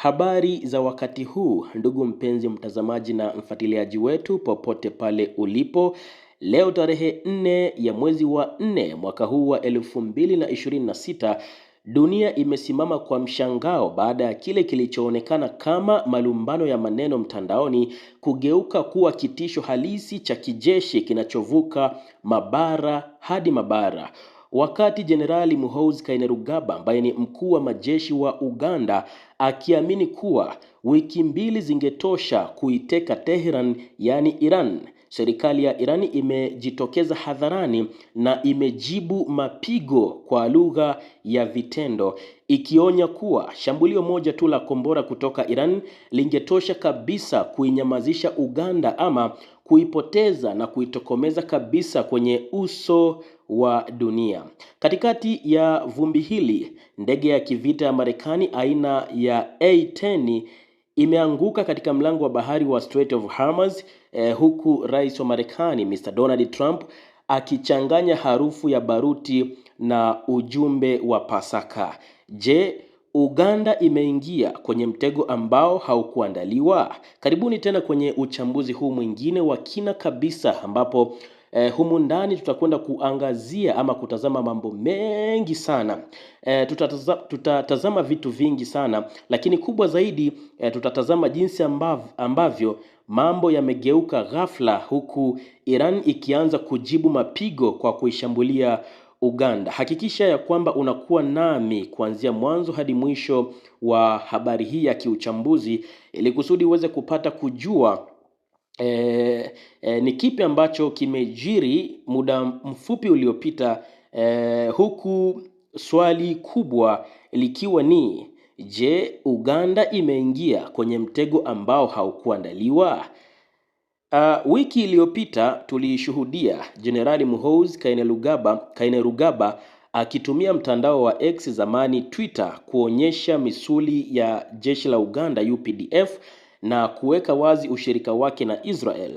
Habari za wakati huu, ndugu mpenzi mtazamaji na mfuatiliaji wetu popote pale ulipo. Leo tarehe 4 ya mwezi wa 4 mwaka huu wa 2026, dunia imesimama kwa mshangao baada ya kile kilichoonekana kama malumbano ya maneno mtandaoni kugeuka kuwa kitisho halisi cha kijeshi kinachovuka mabara hadi mabara. Wakati Jenerali Muhoozi Kainerugaba ambaye ni mkuu wa majeshi wa Uganda akiamini kuwa wiki mbili zingetosha kuiteka Tehran, yani Iran, serikali ya Iran imejitokeza hadharani na imejibu mapigo kwa lugha ya vitendo, ikionya kuwa shambulio moja tu la kombora kutoka Iran lingetosha kabisa kuinyamazisha Uganda ama kuipoteza na kuitokomeza kabisa kwenye uso wa dunia. Katikati ya vumbi hili, ndege ya kivita ya Marekani aina ya A-10 imeanguka katika mlango wa bahari wa Strait of Hormuz, huku rais wa Marekani Mr. Donald Trump akichanganya harufu ya baruti na ujumbe wa Pasaka. Je, Uganda imeingia kwenye mtego ambao haukuandaliwa? Karibuni tena kwenye uchambuzi huu mwingine wa kina kabisa ambapo humu ndani tutakwenda kuangazia ama kutazama mambo mengi sana. Tutatazama vitu vingi sana, lakini kubwa zaidi tutatazama jinsi ambavyo mambo yamegeuka ghafla, huku Iran ikianza kujibu mapigo kwa kuishambulia Uganda. Hakikisha ya kwamba unakuwa nami kuanzia mwanzo hadi mwisho wa habari hii ya kiuchambuzi ili kusudi uweze kupata kujua ni kipi ambacho kimejiri muda mfupi uliopita, huku swali kubwa likiwa ni je, Uganda imeingia kwenye mtego ambao haukuandaliwa? Wiki iliyopita tulishuhudia Jenerali Muhoozi Kainerugaba akitumia mtandao wa X, zamani Twitter, kuonyesha misuli ya jeshi la Uganda UPDF na kuweka wazi ushirika wake na Israel.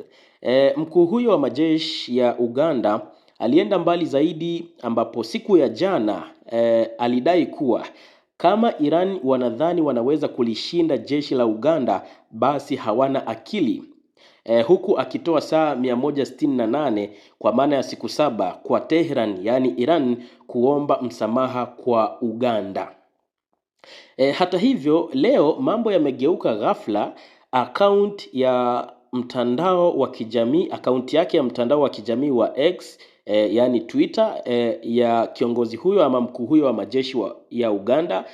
Mkuu huyo wa majeshi ya Uganda alienda mbali zaidi ambapo siku ya jana alidai kuwa kama Iran wanadhani wanaweza kulishinda jeshi la Uganda, basi hawana akili. Huku akitoa saa 168 kwa maana ya siku 7 kwa Tehran, yani Iran, kuomba msamaha kwa Uganda. Hata hivyo leo mambo yamegeuka ghafla. Akaunti yake ya mtandao wa kijamii wa X, yani Twitter, ya kiongozi huyo ama mkuu huyo wa majeshi ya Uganda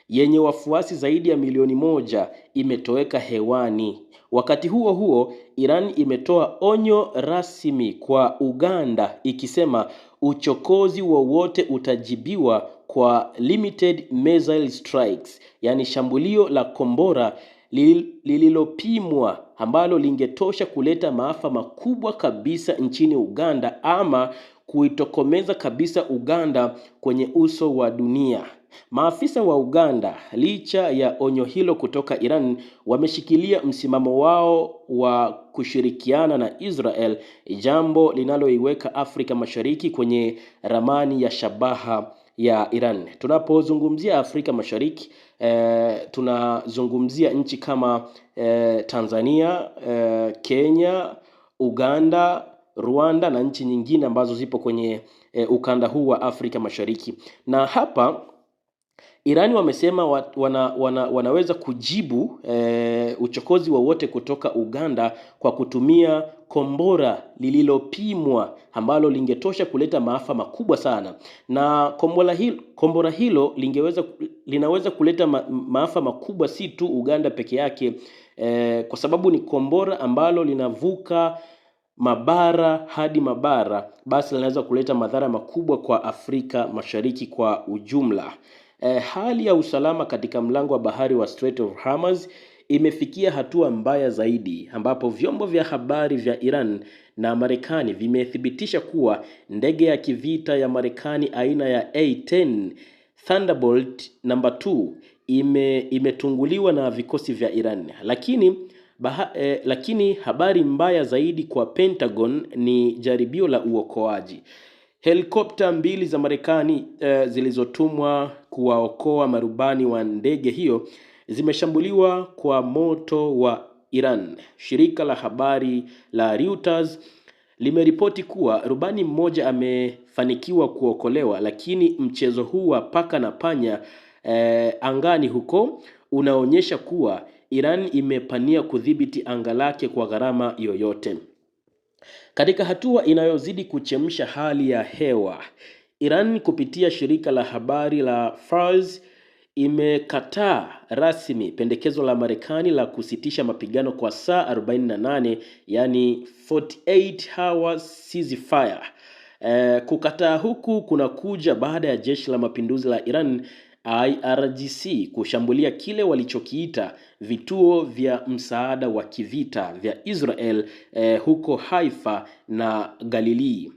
yenye wafuasi zaidi ya milioni 1 imetoweka hewani. Wakati huo huo, Iran imetoa onyo rasmi kwa Uganda ikisema uchokozi wowote utajibiwa kwa limited missile strikes, yani shambulio la kombora lililopimwa ambalo lingetosha kuleta maafa makubwa kabisa nchini Uganda ama kuitokomeza kabisa Uganda kwenye uso wa dunia. Maafisa wa Uganda, licha ya onyo hilo kutoka Iran, wameshikilia msimamo wao wa kushirikiana na Israel, jambo linaloiweka Afrika Mashariki kwenye ramani ya shabaha ya Iran. Tunapozungumzia Afrika Mashariki, tunazungumzia nchi kama Tanzania, Kenya, Uganda, Rwanda na nchi nyingine ambazo zipo kwenye ukanda huu wa Afrika Mashariki. Na hapa Irani wamesema wanaweza kujibu uchokozi wowote kutoka Uganda kwa kutumia kombora lililopimwa ambalo lingetosha kuleta maafa makubwa sana. Na kombora hilo linaweza kuleta maafa makubwa si tu Uganda peke yake, kwa sababu ni kombora ambalo linavuka mabara hadi mabara, basi linaweza kuleta madhara makubwa kwa Afrika Mashariki kwa ujumla. Hali ya usalama katika mlango wa bahari wa Strait of Hormuz imefikia hatua mbaya zaidi, ambapo vyombo vya habari vya Iran na Marekani vimethibitisha kuwa ndege ya kivita ya Marekani aina ya A-10 Thunderbolt number 2 imetunguliwa na vikosi vya Iran. Lakini habari mbaya zaidi kwa Pentagon ni jaribio la uokoaji. Helikopta 2 za Marekani zilizotumwa kuwaokoa marubani wa ndege hiyo zimeshambuliwa kwa moto wa Iran. Shirika la habari la Reuters limeripoti kuwa rubani mmoja amefanikiwa kuokolewa, lakini mchezo huu wa paka na panya angani huko unaonyesha kuwa Iran imepania kudhibiti anga lake kwa gharama yoyote. Katika hatua inayozidi kuchemsha hali ya hewa, Iran kupitia shirika la habari la Fars imekataa rasmi pendekezo la Marekani la kusitisha mapigano kwa saa 48, yani 48 hours ceasefire. Kukataa huku kunakuja baada ya jeshi la mapinduzi la Iran IRGC kushambulia kile walichokiita vituo vya msaada wa kivita vya Israel huko Haifa na Galilee.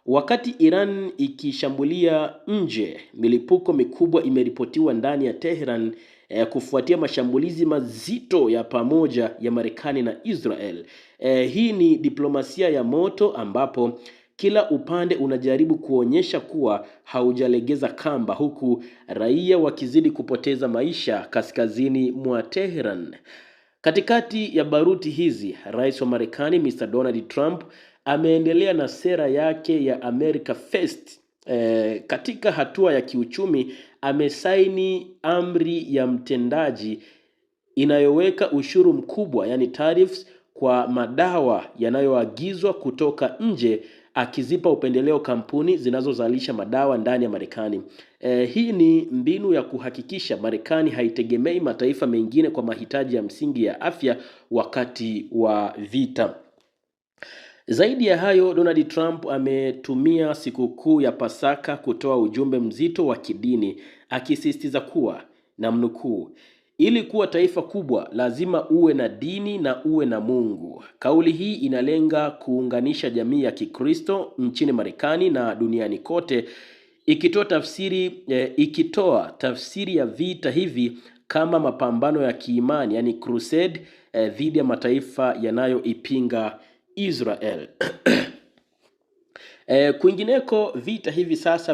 Wakati Iran ikishambulia nje, milipuko mikubwa imeripotiwa ndani ya Tehran kufuatia mashambulizi mazito ya pamoja ya Marekani na Israel. Hii ni diplomasia ya moto ambapo kila upande unajaribu kuonyesha kuwa haujalegeza kamba, huku raia wakizidi kupoteza maisha kaskazini mwa Tehran. Katikati ya baruti hizi, Rais wa Marekani Mr. Donald Trump ameendelea na sera yake ya America First. Katika hatua ya kiuchumi amesaini amri ya mtendaji inayoweka ushuru mkubwa, yani tariffs, kwa madawa yanayoagizwa kutoka nje, akizipa upendeleo kampuni zinazozalisha madawa ndani ya Marekani. Hii ni mbinu ya kuhakikisha Marekani haitegemei mataifa mengine kwa mahitaji ya msingi ya afya wakati wa vita. Zaidi ya hayo, Donald Trump ametumia sikukuu ya Pasaka kutoa ujumbe mzito wa kidini, akisisitiza kuwa, namnukuu, ili kuwa taifa kubwa lazima uwe na dini na uwe na Mungu. Kauli hii inalenga kuunganisha jamii ya Kikristo nchini Marekani na duniani kote, ikitoa tafsiri ya vita hivi kama mapambano ya kiimani, yani crusade, dhidi ya mataifa yanayoipinga Israel. Kwingineko, vita hivi sasa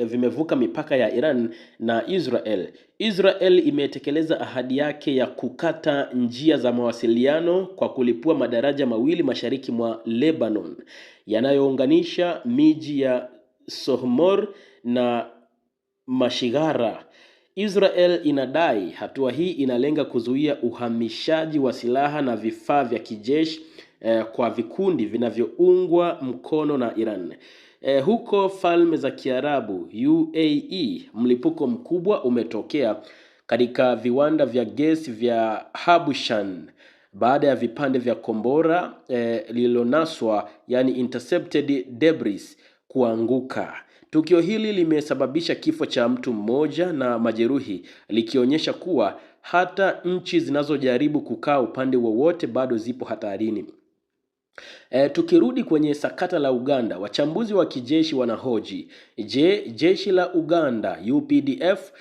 vimevuka mipaka ya Iran na Israel. Israel imetekeleza ahadi yake ya kukata njia za mawasiliano kwa kulipua madaraja mawili mashariki mwa Lebanon yanayounganisha miji ya Sohmor na Mashigara. Israel inadai hatua hii inalenga kuzuia uhamishaji wa silaha na vifaa vya kijeshi kwa vikundi vinavyoungwa mkono na Iran. Huko Falme za Kiarabu UAE, mlipuko mkubwa umetokea katika viwanda vya gesi vya Habushan baada ya vipande vya kombora lililonaswa, yani intercepted debris, kuanguka. Tukio hili limesababisha kifo cha mtu mmoja na majeruhi, likionyesha kuwa hata nchi zinazojaribu kukaa upande wowote bado zipo hatarini. Tukirudi kwenye sakata la Uganda, wachambuzi wa wanahoji, je, jeshi la Uganda UPDF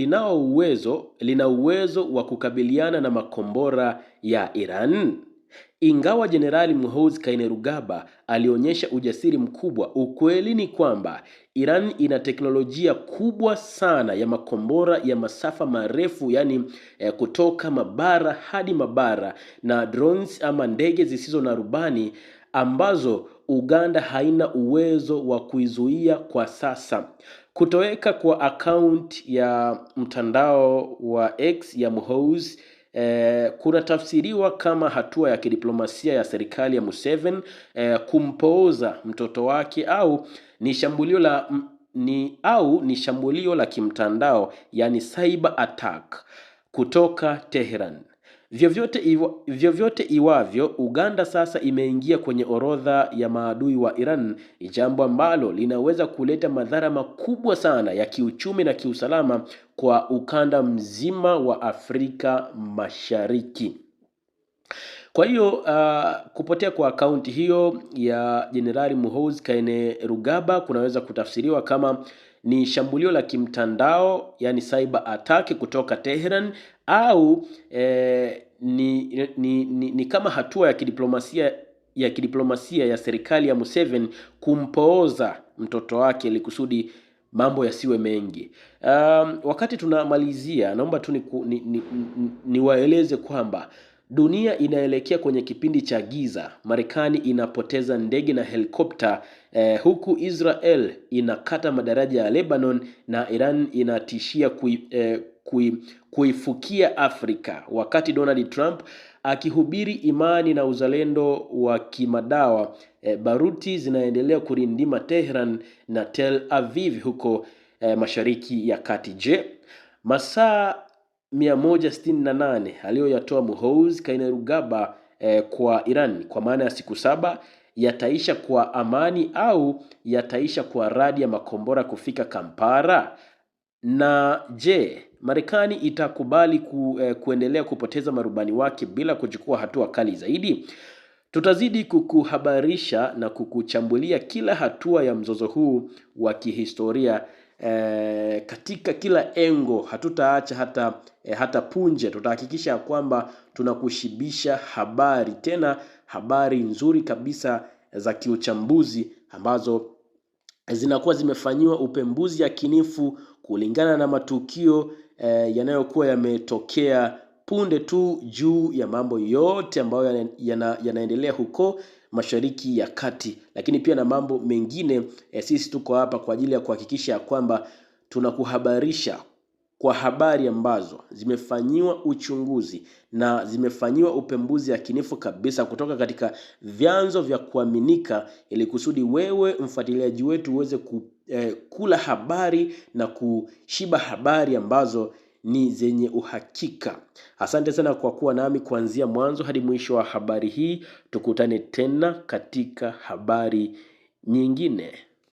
lina uwezo wa kukabiliana na makombora ya Iran? Ingawa Jenerali Muhoozi Kainerugaba alionyesha ujasiri mkubwa, ukweli ni kwamba Iran ina teknolojia kubwa sana ya makombora ya masafa marefu, yani kutoka mabara hadi mabara, na drones ama ndege zisizo na rubani ambazo Uganda haina uwezo wa kuizuia kwa sasa. Kutoweka kwa account ya mtandao wa X ya Muhoozi kunatafsiriwa kama hatua ya kidiplomasia ya serikali ya Museveni kumpooza mtoto wake, au ni shambulio la kimtandao, yani cyber attack kutoka Tehran. Vyovyote iwavyo, Uganda sasa imeingia kwenye orodha ya maadui wa Iran, jambo ambalo linaweza kuleta madhara makubwa sana ya kiuchumi na kiusalama kwa ukanda mzima wa Afrika Mashariki. Kwa hiyo kupotea kwa akaunti hiyo ya Jenerali Muhoozi Kainerugaba kunaweza kutafsiriwa kama ni shambulio la kimtandao, yani cyber attack kutoka Tehran, au ni kama hatua ya kidiplomasia ya serikali ya Museveni kumpooza mtoto wake ili kusudi mambo yasiwe mengi. Wakati tunamalizia, naomba tu niwaeleze kwamba dunia inaelekea kwenye kipindi cha giza. Marekani inapoteza ndege na helikopta, huku Israel inakata madaraja ya Lebanon na Iran inatishia kuifukia Afrika. Wakati Donald Trump akihubiri imani na uzalendo wa kimadawa, baruti zinaendelea kurindima Tehran na Tel Aviv huko Mashariki ya Kati. Je, masaa 168 aliyoyatoa Muhoozi Kainerugaba kwa Iran kwa maana ya siku 7 yataisha kwa amani au yataisha kwa radi ya makombora kufika Kampala? Na je, Marekani itakubali kuendelea kupoteza marubani wake bila kuchukua hatua kali zaidi? Tutazidi kukuhabarisha na kukuchambulia kila hatua ya mzozo huu wa kihistoria katika kila engo. Hatutaacha hata punje. Tutahakikisha kwamba tunakushibisha habari, tena habari nzuri kabisa za kiuchambuzi ambazo zinakuwa zimefanyiwa upembuzi yakinifu kulingana na matukio yanayokuwa yametokea punde tu juu ya mambo yote ambayo yanaendelea huko Mashariki ya Kati, lakini pia na mambo mengine. Sisi tuko hapa kwa ajili ya kuhakikisha kwamba tunakuhabarisha kwa habari ambazo zimefanyiwa uchunguzi na zimefanyiwa upembuzi yakinifu kabisa kutoka katika vyanzo vya kuaminika, ili kusudi wewe mfuatiliaji wetu uweze kula habari na kushiba habari ambazo ni zenye uhakika. Asante sana kwa kuwa nami kuanzia mwanzo hadi mwisho wa habari hii. Tukutane tena katika habari nyingine.